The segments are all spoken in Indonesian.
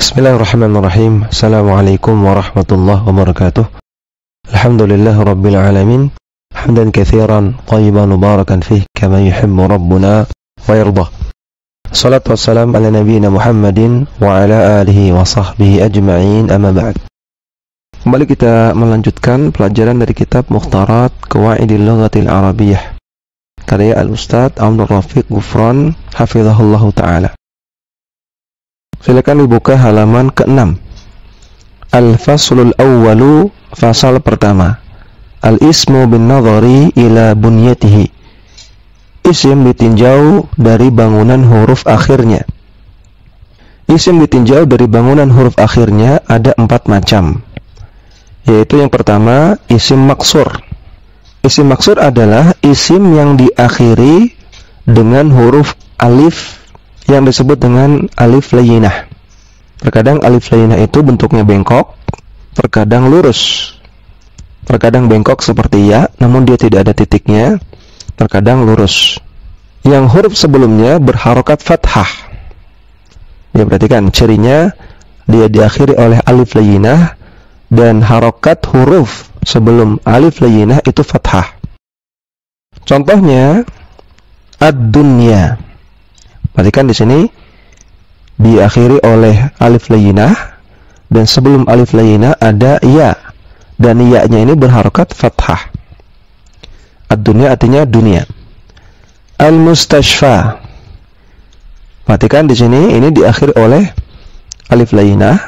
Bismillahirrahmanirrahim. Assalamualaikum warahmatullahi wabarakatuh. Alhamdulillah rabbil alamin. Hamdan katsiran thayyiban mubarakan fih kama yuhibbu rabbuna wa yardah. Salatu wassalam ala nabiyyina Muhammadin wa ala alihi wa sahbihi ajma'in, amma ba'd. Kembali kita melanjutkan pelajaran dari kitab Mukhtarat Qawaidil Lughatil Arabiyyah karya Al-Ustaz Abdul Rafiq Ghufran hafizahullahu ta'ala. Silakan dibuka halaman ke-6. Al-faslul awwalu, fasal pertama. Al-ismu bin nadhari ila bunyatihi. Isim ditinjau dari bangunan huruf akhirnya. Isim ditinjau dari bangunan huruf akhirnya ada 4 macam. Yaitu yang pertama, isim maksur. Isim maksur adalah isim yang diakhiri dengan huruf alif yang disebut dengan alif layyinah. Terkadang alif layyinah itu bentuknya bengkok, terkadang lurus. Terkadang bengkok seperti ya, namun dia tidak ada titiknya, terkadang lurus. Yang huruf sebelumnya berharokat fathah. Ya, perhatikan cirinya, dia diakhiri oleh alif layyinah dan harokat huruf sebelum alif layyinah itu fathah. Contohnya ad-dunya. Perhatikan di sini diakhiri oleh alif layyinah dan sebelum alif layyinah ada ya, dan ya-nya ini berharokat fathah. Ad-dunya artinya dunia. Al-mustashfa. Perhatikan di sini ini diakhiri oleh alif layyinah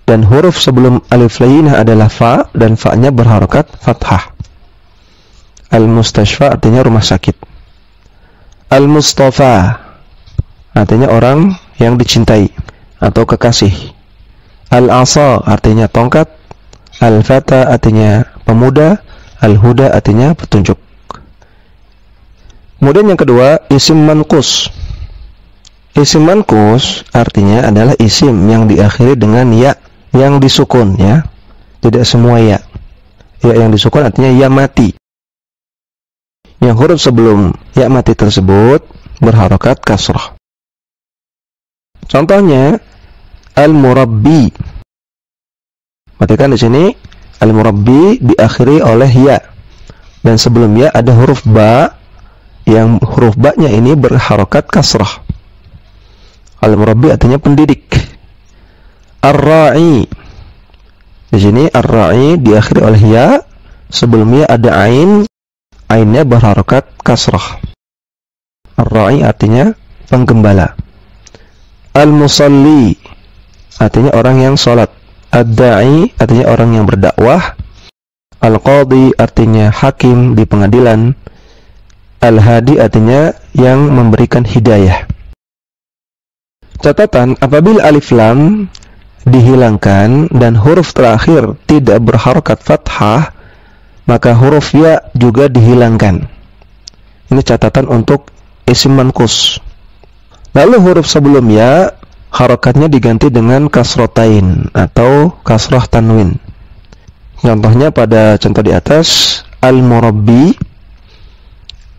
dan huruf sebelum alif layyinah adalah fa dan fa-nya berharokat fathah. Al-mustashfa artinya rumah sakit. Al-mustafa artinya orang yang dicintai atau kekasih. Al-asa artinya tongkat. Al-fata artinya pemuda. Al-huda artinya petunjuk. Kemudian yang kedua, isim manqus. Isim manqus artinya adalah isim yang diakhiri dengan ya yang disukun, ya. Tidak semua ya. Ya yang disukun artinya ya mati. Yang huruf sebelum ya mati tersebut berharokat kasrah. Contohnya al-murabbi. Perhatikan di sini al-murabbi diakhiri oleh ya dan sebelum ya ada huruf ba yang huruf ba-nya ini berharokat kasrah. Al-murabbi artinya pendidik. Ar-ra'i. Di sini ar-ra'i diakhiri oleh ya, sebelumnya ada ain, ainnya berharokat kasrah. Ar-ra'i artinya penggembala. Al-musalli artinya orang yang sholat. Ad-da'i artinya orang yang berdakwah. Al-qadhi artinya hakim di pengadilan. Al-hadi artinya yang memberikan hidayah. Catatan, apabila alif lam dihilangkan dan huruf terakhir tidak berharokat fathah, maka huruf ya juga dihilangkan. Ini catatan untuk isim manqus. Lalu huruf sebelum ya harokatnya diganti dengan kasrotain atau kasrah tanwin. Contohnya pada contoh di atas, al-murabbi.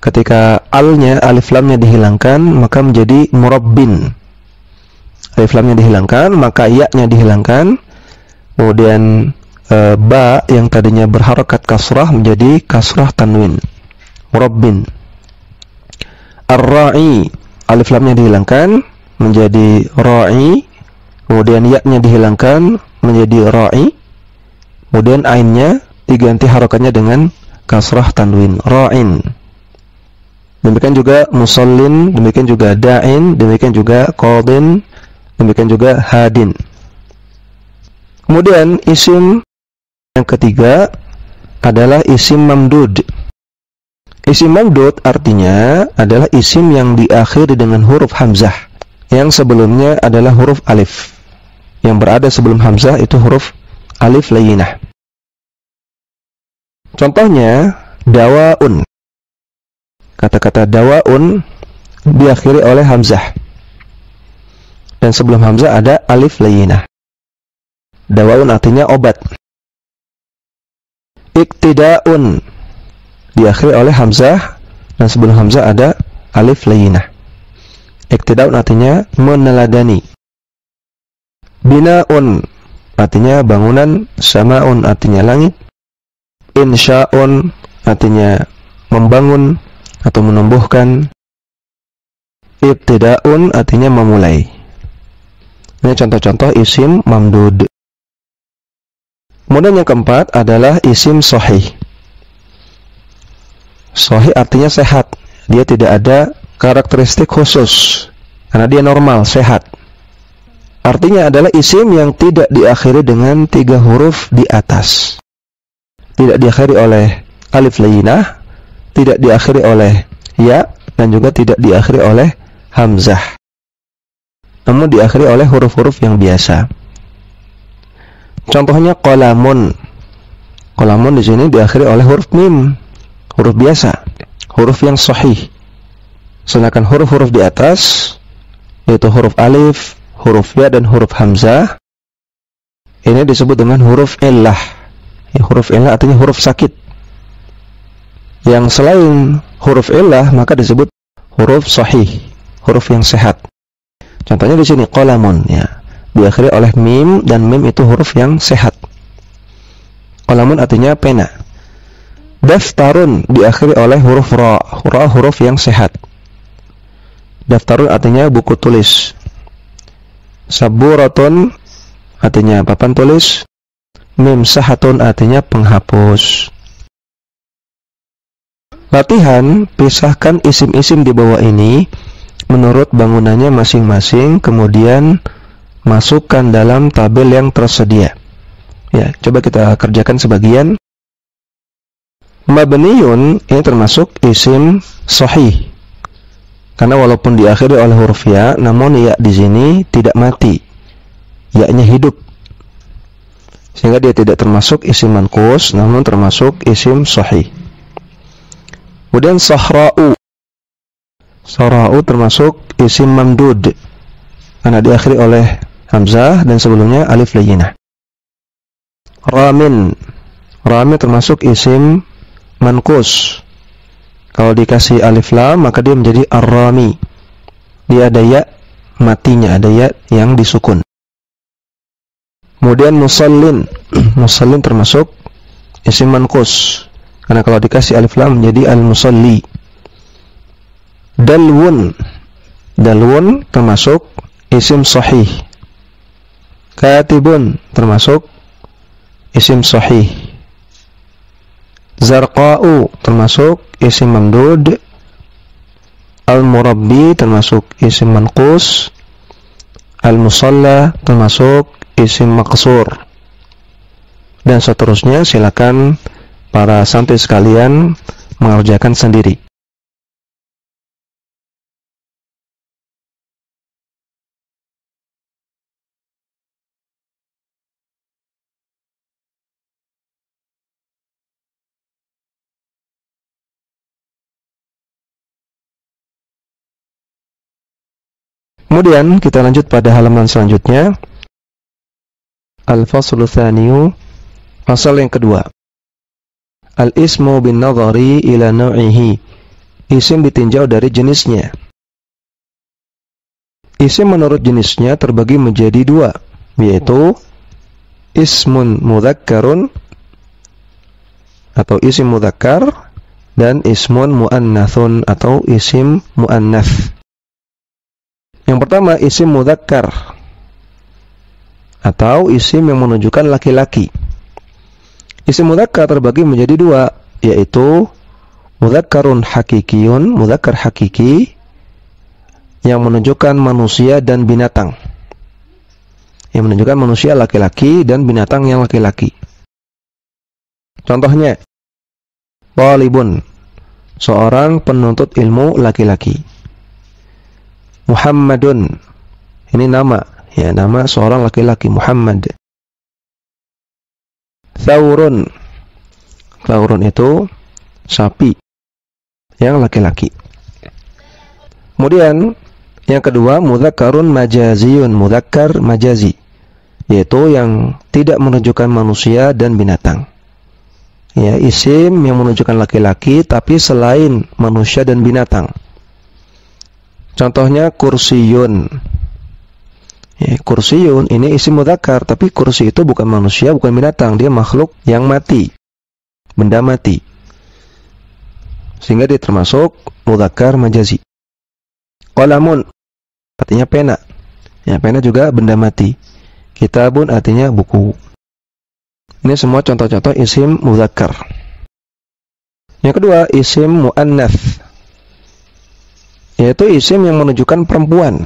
Ketika alnya, alif lamnya dihilangkan, maka menjadi murabbin. Alif lamnya dihilangkan, maka ya-nya dihilangkan. Kemudian ba yang tadinya berharokat kasrah menjadi kasrah tanwin. Murabbin. Ar-ra'i, alif lamnya dihilangkan menjadi ra'i, kemudian ya-nya dihilangkan menjadi ra'i, kemudian ainnya diganti harokatnya dengan kasrah tanwin, ra'in. Demikian juga musallin, demikian juga da'in, demikian juga qadin, demikian juga hadin. Kemudian isim yang ketiga adalah isim mamdud. Isim mamdud artinya adalah isim yang diakhiri dengan huruf hamzah, yang sebelumnya adalah huruf alif. Yang berada sebelum hamzah itu huruf alif layyinah. Contohnya dawaun. Kata-kata dawaun diakhiri oleh hamzah dan sebelum hamzah ada alif layyinah. Dawaun artinya obat. Iktida'un diakhiri oleh hamzah dan sebelum hamzah ada alif layyinah. Iktida'un artinya meneladani. Binaun artinya bangunan, samaun artinya langit, insya'un artinya membangun atau menumbuhkan, ibtida'un artinya memulai. Ini contoh-contoh isim mamdud. Kemudian yang keempat adalah isim sahih. Sahih artinya sehat. Dia tidak ada karakteristik khusus karena dia normal, sehat. Artinya adalah isim yang tidak diakhiri dengan 3 huruf di atas. Tidak diakhiri oleh alif layyinah, tidak diakhiri oleh ya, dan juga tidak diakhiri oleh hamzah. Namun diakhiri oleh huruf-huruf yang biasa. Contohnya qalamun. Qalamun di sini diakhiri oleh huruf mim, huruf biasa, huruf yang sahih. Sedangkan huruf-huruf di atas, yaitu huruf alif, huruf ya, dan huruf hamzah, ini disebut dengan huruf illah. Ya, huruf illah artinya huruf sakit. Yang selain huruf illah maka disebut huruf sahih, huruf yang sehat. Contohnya di sini qalamun, ya, diakhiri oleh mim, dan mim itu huruf yang sehat. Qalamun artinya pena. Daftarun diakhiri oleh huruf ra, huruf yang sehat. Daftarun artinya buku tulis. Saburatun artinya papan tulis. Mimsahatun artinya penghapus. Latihan, pisahkan isim-isim di bawah ini menurut bangunannya masing-masing, kemudian masukkan dalam tabel yang tersedia. Ya, coba kita kerjakan sebagian. Mabniyun ini termasuk isim sahih. Karena walaupun diakhiri oleh huruf ya, namun ya di sini tidak mati. Ya-nya hidup. Sehingga dia tidak termasuk isim manqus, namun termasuk isim sahih. Kemudian sahra'u. Sahra'u termasuk isim mamdud. Karena diakhiri oleh hamzah dan sebelumnya alif layyinah. Ramin. Ramin termasuk isim manqus. Kalau dikasih alif lam maka dia menjadi ar-rami. Dia ada ya matinya, ada ya yang disukun. Kemudian musallin. Musallin termasuk isim manqus. Karena kalau dikasih alif lam menjadi al-musalli. Dalwun. Dalwun termasuk isim sahih. Katibun termasuk isim sahih. Zarqa'u termasuk isim mamdud. Al-murabbi termasuk isim manqus. Al-musalla termasuk isim maqsur. Dan seterusnya, silakan para santri sekalian mengerjakan sendiri. Kemudian kita lanjut pada halaman selanjutnya. Al-faslu tsaniyu, pasal yang kedua. Al-ismu bin nadhari ila naw'ihi. Isim ditinjau dari jenisnya. Isim menurut jenisnya terbagi menjadi 2, yaitu ismun mudzakkarun atau isim mudzakkar, dan ismun muannatsun atau isim muannats. Yang pertama, isim mudzakkar atau isim yang menunjukkan laki-laki. Isim mudzakkar terbagi menjadi 2, yaitu mudzakkarun hakikiyun, mudzakkar hakiki yang menunjukkan manusia dan binatang. Yang menunjukkan manusia laki-laki dan binatang yang laki-laki. Contohnya, talibun, seorang penuntut ilmu laki-laki. Muhammadun, ini nama, ya, nama seorang laki-laki, Muhammad. Thawrun, thawrun itu sapi yang laki-laki. Kemudian yang kedua, mudzakkarun majaziyun, mudzakkar majazi, yaitu yang tidak menunjukkan manusia dan binatang. Ya, isim yang menunjukkan laki-laki tapi selain manusia dan binatang. Contohnya kursiyun. Ya, kursiyun ini isim mudzakkar, tapi kursi itu bukan manusia, bukan binatang, dia makhluk yang mati, benda mati. Sehingga dia termasuk mudzakkar majazi. Qalamun artinya pena. Ya, pena juga benda mati. Kitabun artinya buku. Ini semua contoh-contoh isim mudzakkar. Yang kedua, isim muannats, yaitu isim yang menunjukkan perempuan.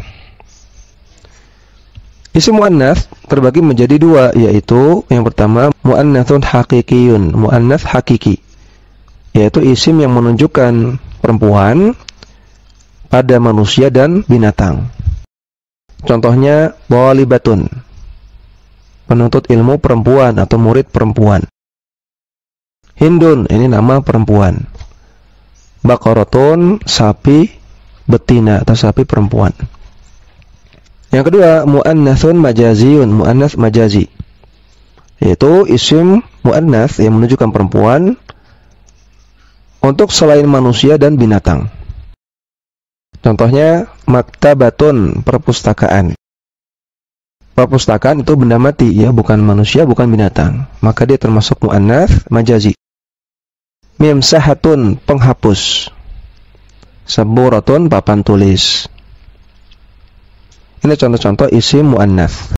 Isim muannats terbagi menjadi dua, yaitu yang pertama muannatsun haqiqiyun, muannats hakiki, yaitu isim yang menunjukkan perempuan pada manusia dan binatang. Contohnya thalibatun, penuntut ilmu perempuan atau murid perempuan. Hindun, ini nama perempuan. Baqaratun, sapi betina atau sapi perempuan. Yang kedua, muannatsun majaziyun, muannats majazi, yaitu isim muannats yang menunjukkan perempuan untuk selain manusia dan binatang. Contohnya maktabatun, perpustakaan. Perpustakaan itu benda mati, ya, bukan manusia, bukan binatang, maka dia termasuk muannats majazi. Mimsahatun, penghapus. Saburatun, papan tulis. Ini contoh-contoh isim muannats.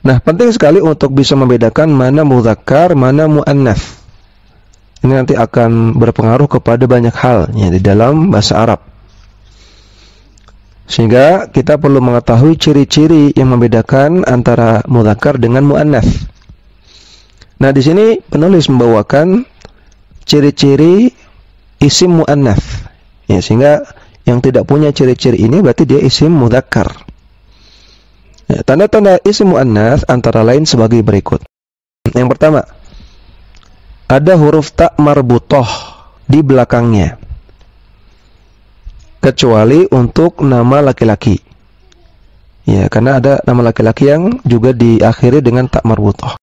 Nah, penting sekali untuk bisa membedakan mana mudzakkar, mana muannats. Ini nanti akan berpengaruh kepada banyak hal ya, di dalam bahasa Arab. Sehingga kita perlu mengetahui ciri-ciri yang membedakan antara mudzakkar dengan muannats. Nah, di sini penulis membawakan ciri-ciri isim muannats. Ya, sehingga yang tidak punya ciri-ciri ini berarti dia isim mudzakkar. Ya, tanda-tanda isim muannats antara lain sebagai berikut. Yang pertama, ada huruf ta marbutah di belakangnya, kecuali untuk nama laki-laki. Ya, karena ada nama laki-laki yang juga diakhiri dengan ta marbutah.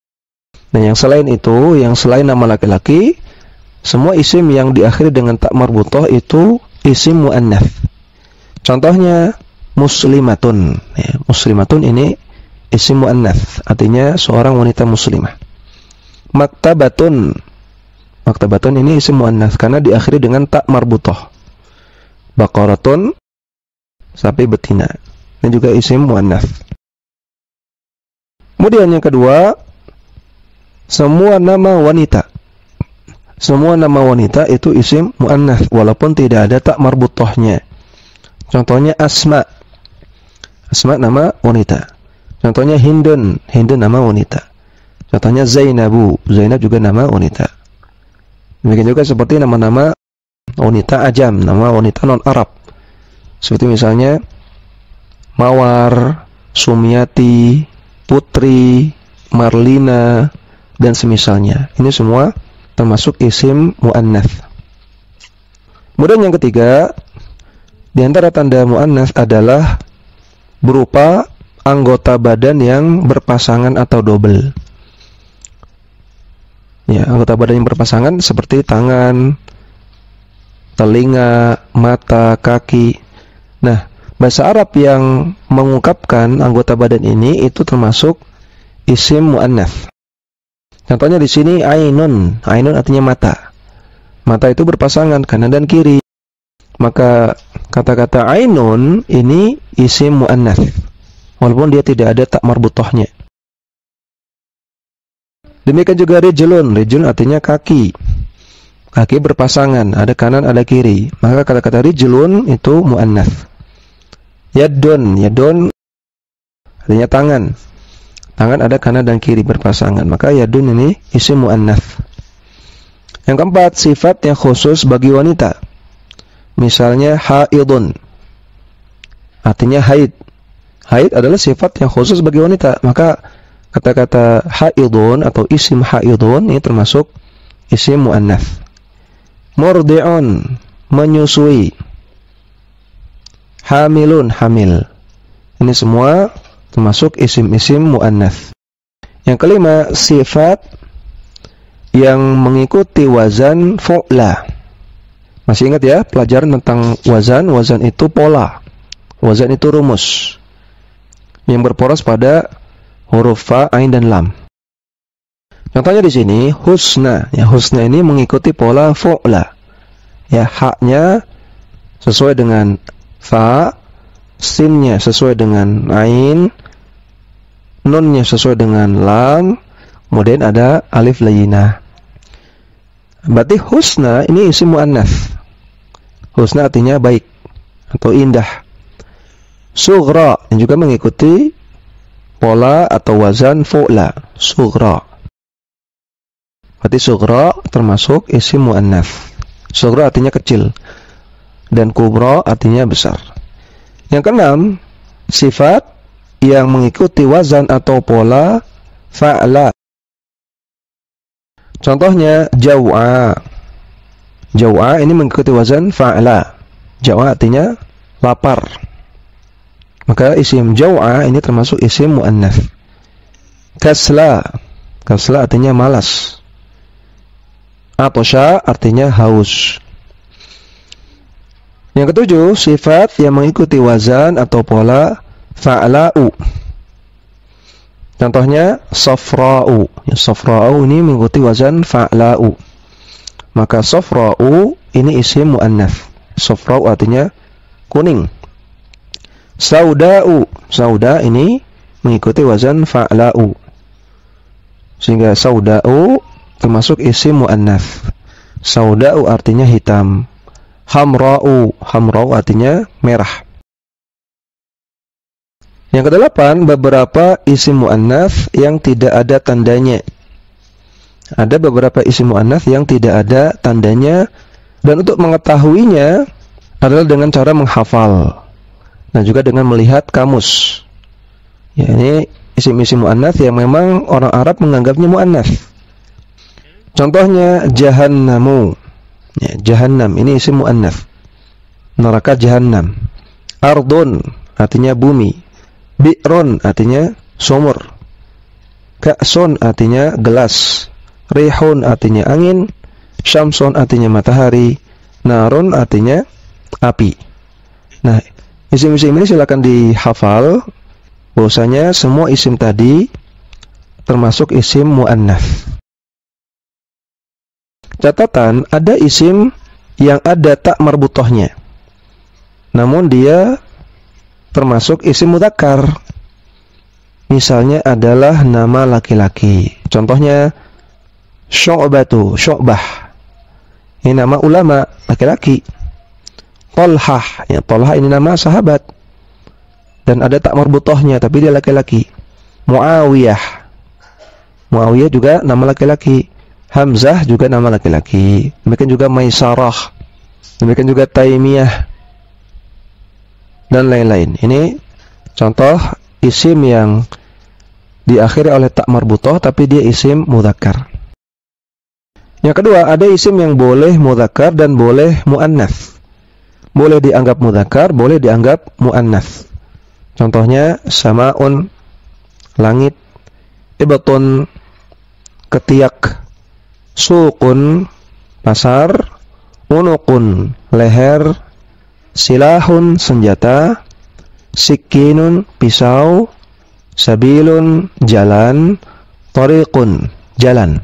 Nah, yang selain itu, yang selain nama laki-laki, semua isim yang diakhiri dengan ta marbutah itu isim muannats. Contohnya muslimatun. Ya, muslimatun ini isim muannats, artinya seorang wanita muslimah. Maktabatun. Maktabatun ini isim muannats karena diakhiri dengan ta marbutah. Baqaratun, sapi betina. Ini juga isim muannats. Kemudian yang kedua, semua nama wanita. Semua nama wanita itu isim muannats walaupun tidak ada ta marbutahnya. Contohnya Asma. Asma nama wanita. Contohnya Hindun. Hindun nama wanita. Contohnya Zainabu. Zainab juga nama wanita. Demikian juga seperti nama-nama wanita ajam, nama wanita non-Arab. Seperti misalnya Mawar, Sumiati, Putri, Marlina, dan semisalnya. Ini semua termasuk isim muannats. Kemudian yang ketiga, di antara tanda muannats adalah berupa anggota badan yang berpasangan atau double. Ya, anggota badan yang berpasangan seperti tangan, telinga, mata, kaki. Nah, bahasa Arab yang mengungkapkan anggota badan ini itu termasuk isim muannats. Contohnya di sini ainun. Ainun artinya mata. Mata itu berpasangan kanan dan kiri. Maka kata-kata ainun ini isim muannats walaupun dia tidak ada ta marbutahnya. Demikian juga rijlun. Rijlun artinya kaki. Kaki berpasangan, ada kanan, ada kiri. Maka kata-kata rijlun itu muannats. Yadun. Yadun artinya tangan. Tangan ada kanan dan kiri berpasangan. Maka yadun ini isim muannats. Yang keempat, sifat yang khusus bagi wanita. Misalnya haidun. Artinya haid. Haid adalah sifat yang khusus bagi wanita. Maka kata-kata haidun atau isim haidun ini termasuk isim muannats. Murdi'un, menyusui. Hamilun, hamil. Ini semua termasuk isim-isim muannats. Yang kelima, sifat yang mengikuti wazan fu'la. Masih ingat ya pelajaran tentang wazan? Wazan itu pola. Wazan itu rumus. yang berporos pada huruf fa, ain, dan lam. Contohnya di sini husna. Ya, husna ini mengikuti pola fu'la. Ya, haknya sesuai dengan fa, sinnya sesuai dengan ain, nunnya sesuai dengan lam, kemudian ada alif layyinah. Berarti husna ini isim muannats. Husna artinya baik atau indah. Sughra yang juga mengikuti pola atau wazan fu'la, sughra. Berarti sughra termasuk isim muannats. Sughra artinya kecil dan kubra artinya besar. Yang keenam, sifat yang mengikuti wazan atau pola fa'la. Contohnya jaw'a. Jaw'a ini mengikuti wazan fa'la. Jaw'a artinya lapar. Maka isim jaw'a ini termasuk isim muannats. Kasla. Kasla artinya malas. Atosha artinya haus. Yang ketujuh, sifat yang mengikuti wazan atau pola fa'la'u. Contohnya safra'u. Ya, safra'u ini mengikuti wazan fa'la'u. Maka safra'u ini isim muannats. Safra'u artinya kuning. Sauda'u. Sauda ini mengikuti wazan fa'la'u. Sehingga sauda'u termasuk isim muannats. Sauda'u artinya hitam. Hamra'u. Hamra'u artinya merah. Yang kedelapan, beberapa isim muannats yang tidak ada tandanya. Ada beberapa isim muannats yang tidak ada tandanya, dan untuk mengetahuinya adalah dengan cara menghafal dan juga dengan melihat kamus. Ya, ini isim-isim muannats yang memang orang Arab menganggapnya muannats. Contohnya jahannamu. Ya, jahannam ini isim muannats. Neraka jahannam. Ardun artinya bumi. Bi'run artinya sumur. Ka'sun artinya gelas. Rihun artinya angin. Syamsun artinya matahari. Narun artinya api. Nah, isim-isim ini silakan dihafal. Bahwasanya semua isim tadi termasuk isim muannats. Catatan, ada isim yang ada tak marbutohnya, namun dia termasuk isim mudzakkar. Misalnya adalah nama laki-laki. Contohnya Syu'batu, Syu'bah. Ini nama ulama, laki-laki. Tolhah, ya, Tolhah ini nama sahabat. Dan ada tak marbutohnya, tapi dia laki-laki. Muawiyah. Muawiyah juga nama laki-laki. Hamzah juga nama laki-laki. Demikian juga Maisarah. Demikian juga Taimiyah. Dan lain-lain. Ini contoh isim yang diakhiri oleh tak marbutoh tapi dia isim mudzakkar. Yang kedua, ada isim yang boleh mudzakkar dan boleh muannats. Boleh dianggap mudzakkar, boleh dianggap muannats. Contohnya samaun, langit. Ibtun, ketiak. Suqun, pasar. Unuqun, leher. Silahun, senjata. Sikinun, pisau. Sabilun, jalan. Tariqun, jalan.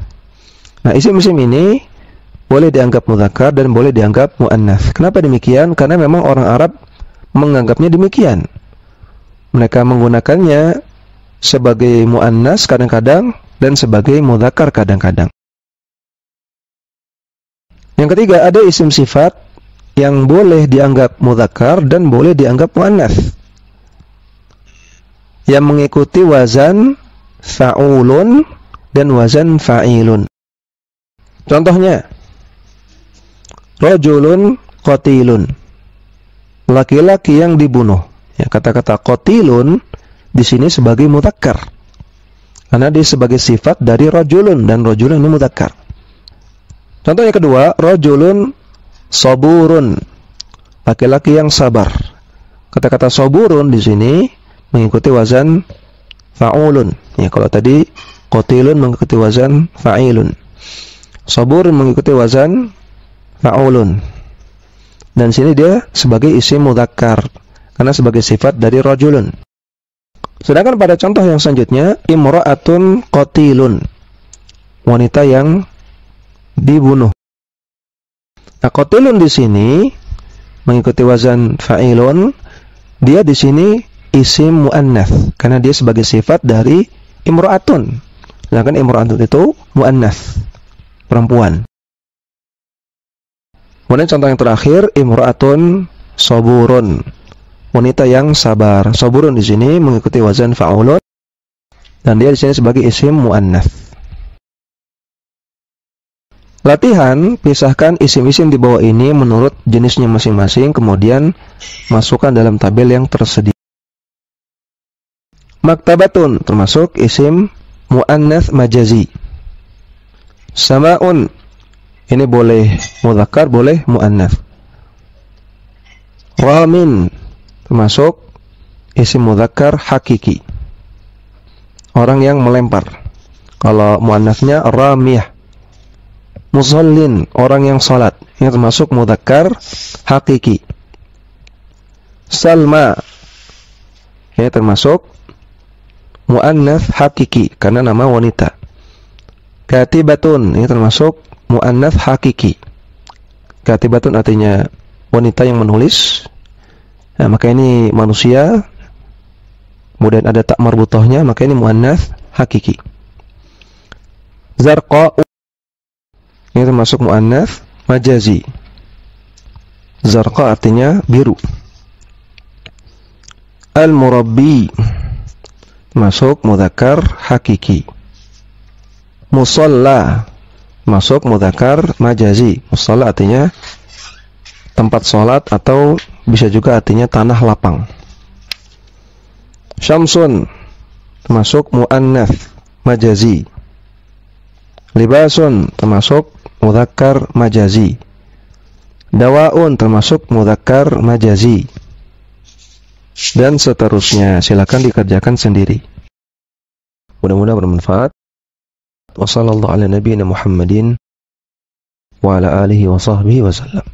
Nah, isim-isim ini boleh dianggap mudzakkar dan boleh dianggap muannats. Kenapa demikian? Karena memang orang Arab menganggapnya demikian. Mereka menggunakannya sebagai muannats kadang-kadang dan sebagai mudzakkar kadang-kadang. Yang ketiga, ada isim sifat yang boleh dianggap mudzakkar dan boleh dianggap muannats, yang mengikuti wazan fa'ulun dan wazan fa'ilun. Contohnya rajulun qatilun, laki-laki yang dibunuh. Ya, kata-kata qatilun di sini sebagai mudzakkar karena dia sebagai sifat dari rajulun, dan rajulun ini mudzakkar. Contoh yang kedua, rajulun saburun, laki-laki yang sabar. Kata-kata saburun di sini mengikuti wazan fa'ulun. Ya, kalau tadi qatilun mengikuti wazan fa'ilun. Saburun mengikuti wazan fa'ulun. Dan sini dia sebagai isim mudzakkar karena sebagai sifat dari rajulun. Sedangkan pada contoh yang selanjutnya, imra'atun qatilun, wanita yang dibunuh. Nah, qatilun di sini mengikuti wazan fa'ilun, dia di sini isim muannats karena dia sebagai sifat dari imra'atun. Sedangkan imra'atun itu muannats, perempuan. Kemudian contoh yang terakhir, imra'atun saburun, wanita yang sabar. Saburun di sini mengikuti wazan fa'ulun dan dia di sini sebagai isim muannats. Latihan, pisahkan isim-isim di bawah ini menurut jenisnya masing-masing, kemudian masukkan dalam tabel yang tersedia. Maktabatun termasuk isim muannats majazi. Sama'un, ini boleh mudzakkar, boleh muannats. Ramin termasuk isim mudzakkar hakiki, orang yang melempar. Kalau muannatsnya ramiyah. Musallin, orang yang salat, ini termasuk mudzakkar hakiki. Salma, ini termasuk muannats hakiki karena nama wanita. Katibatun, ini termasuk muannats hakiki. Katibatun artinya wanita yang menulis. Nah, maka ini manusia, kemudian ada tak marbutohnya, maka ini muannats hakiki. Zarqa, ini termasuk muannats majazi. Zarqa artinya biru. Al-murabbi masuk mudzakkar hakiki. Musalla masuk mudzakkar majazi. Musalla artinya tempat sholat atau bisa juga artinya tanah lapang. Syamsun termasuk muannats majazi. Libasun termasuk mudzakkar majazi. Dawaun termasuk mudzakkar majazi. Dan seterusnya, silakan dikerjakan sendiri. Mudah-mudahan bermanfaat. Wassallallahu ala nabiyyina Muhammadin wa ala alihi wa sahbihi wasallam.